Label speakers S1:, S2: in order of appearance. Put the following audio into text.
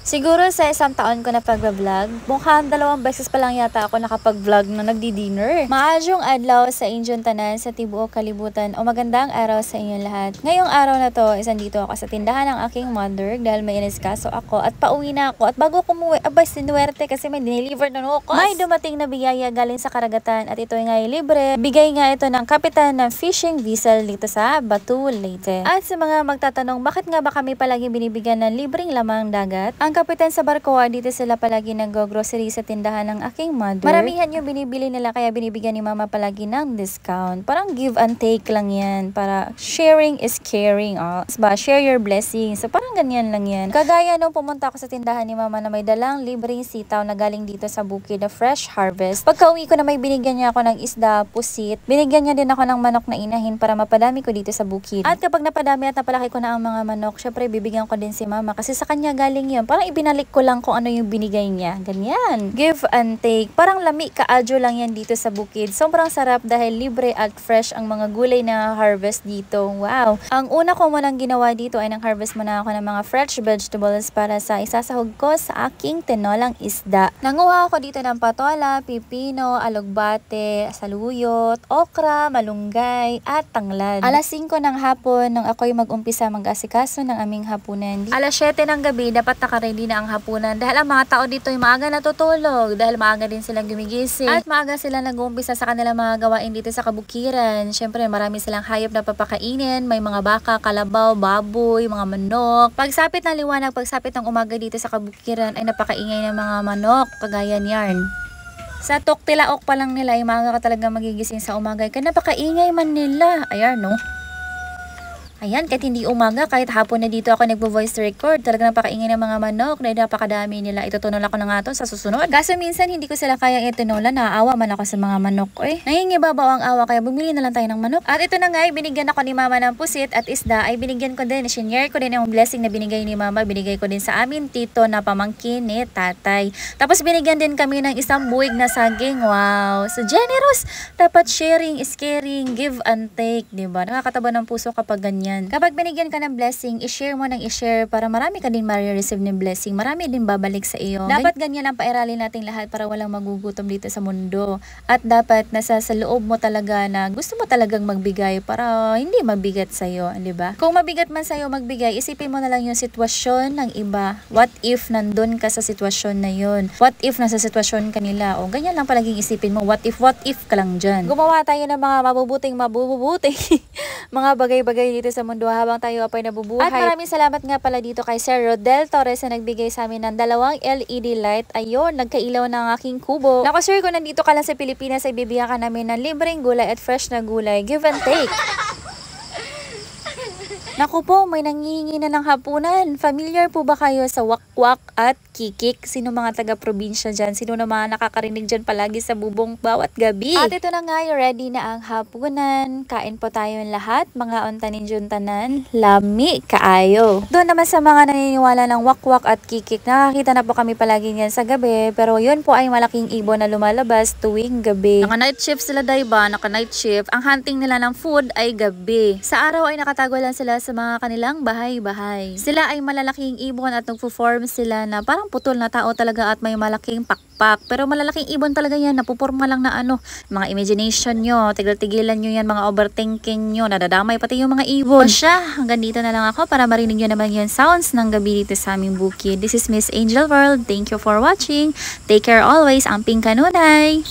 S1: Siguro sa isang taon ko na pag-vlog, mukhang 2 beses pa lang yata ako nakapag-vlog na nagdi-dinner. Maadyong adlaw sa inyong tanan sa tibuok kalibutan o magandang araw sa inyong lahat. Ngayong araw na to, dito ako sa tindahan ng aking mother dahil may iniskaso ako at pauwi na ako. At bago ko umuwi, abay sinuwerte kasi may dineliver na nukos. May dumating na biyaya galing sa karagatan at ito nga libre. Bigay nga ito ng kapitan ng fishing vessel dito sa Batu, Leyte. At sa mga magtatanong, bakit nga ba kami palagi binibigyan ng libreng lamang dagat? Ang kapitan sa barko, dito sila palagi nag-grocery sa tindahan ng aking mother. Maramihan yung binibili nila kaya binibigyan ni mama palagi ng discount. Parang give and take lang yan. Para sharing is caring. Share your blessings. So parang ganyan lang yan. Kagaya nung pumunta ako sa tindahan ni mama na may dalang libreng sitaw na galing dito sa bukid na fresh harvest. Pagka uwi ko na may binigyan niya ako ng isda, pusit. Binigyan niya din ako ng manok na inahin para mapadami ko dito sa bukid. At kapag napadami at napalaki ko na ang mga manok, syempre bibigyan ko din si mama kasi sa kanya galing yun. Parang ibinalik ko lang kung ano yung binigay niya. Ganyan. Give and take. Parang lami kaadyo lang yan dito sa bukid. Sobrang sarap dahil libre at fresh ang mga gulay na harvest dito. Wow. Ang una ko munang ginawa dito ay nang-harvest muna ako ng mga fresh vegetables para sa isasahog ko sa aking tinolang isda. Nanguha ako dito ng patola, pipino, alugbate, saluyot, okra, malunggay, at tanglad. Alas 5 ng hapon nang ako'y mag-umpisa mag-asikaso ng aming hapunan. Alas 7 ng gabi dapat naka-ready na ang hapunan dahil ang mga tao dito ay maaga natutulog dahil maaga din silang gumigising at maaga sila nag-uumpisa sa kanilang mga gawain dito sa kabukiran. Syempre marami silang hayop na papakainin, may mga baka, kalabaw, baboy, mga manok. Pagsapit ng liwanag, pagsapit ng umaga dito sa kabukiran ay napakaingay ng mga manok, kagaya niyan. Sa Tuktilaok pa lang nila ay maaga ka talaga magigising sa umaga kaya napakaingay man nila. Ayan no. Ayan, kahit hindi umaga, kahit hapon na dito ako nagpo-voice record, talagang napakaingay ng mga manok, dahil napakadami nila. Itutunol ako na nga to sa susunod. Kaso minsan hindi ko sila kayang itunolan, naaawa man ako sa mga manok. Nangingibabaw ang awa, kaya bumili na lang tayo ng manok. At ito na nga, binigyan ako ni mama ng pusit at isda, ay binigyan ko din, shinare ko din yung blessing na binigay ni mama, binigay ko din sa amin tito na pamangkin ni tatay. Tapos binigyan din kami ng isang buwig na saging. Wow, so generous. Dapat sharing is caring, give and take, diba? Nakakataba ng puso kapag ganyan. Kapag binigyan ka ng blessing, i-share mo ng i-share para marami ka din ma-receive ng blessing. Marami din babalik sa iyo. Dapat ganyan ang pairalin natin lahat para walang magugutom dito sa mundo. At dapat nasa sa loob mo talaga na gusto mo talagang magbigay para hindi mabigat sa iyo, di ba? Kung mabigat man sa iyo magbigay, isipin mo na lang yung sitwasyon ng iba. What if nandun ka sa sitwasyon na yun? What if nasa sitwasyon ka nila? O ganyan lang palaging isipin mo. What if ka lang dyan? Gumawa tayo ng mga mabubuting mga bagay-bagay dito sa mundo habang tayo apay nabubuhay. At maraming salamat nga pala dito kay Sir Rodel Torres na nagbigay sa amin ng 2 LED light. Ayun, nagkailaw ng aking kubo. Naku sir, kung nandito ka lang sa Pilipinas ay bibigyan ka namin ng libreng gulay at fresh na gulay. Give and take. Naku po, may nanghihingi na ng hapunan. Familiar po ba kayo sa wakwak at kikik? Sino mga taga-probinsya dyan? Sino naman nakakarinig dyan palagi sa bubong bawat gabi? At ito na nga, ready na ang hapunan. Kain po tayong lahat, mga ontanin dyan tanan. Lami, kaayo. Doon naman sa mga naniniwala ng wakwak at kikik, nakakita na po kami palagi niyan sa gabi. Pero yun po ay malaking ibon na lumalabas tuwing gabi. Naka-night shift sila, diba? Naka-night shift. Ang hunting nila ng food ay gabi. Sa araw ay nakatago lang sila sa mga kanilang bahay-bahay. Sila ay malalaking ibon at nagpo-form sila na parang putol na tao talaga at may malaking pakpak. Pero malalaking ibon talaga yan, napuporma lang na mga imagination nyo, tigil-tigilan nyo yan, mga overthinking nyo, nadadamay pati yung mga ibon. O siya, hanggang dito na lang ako para marinig nyo naman yung sounds ng gabi dito sa aming bukid. This is Miss Angel World. Thank you for watching. Take care always. Ang Pink Kanunay.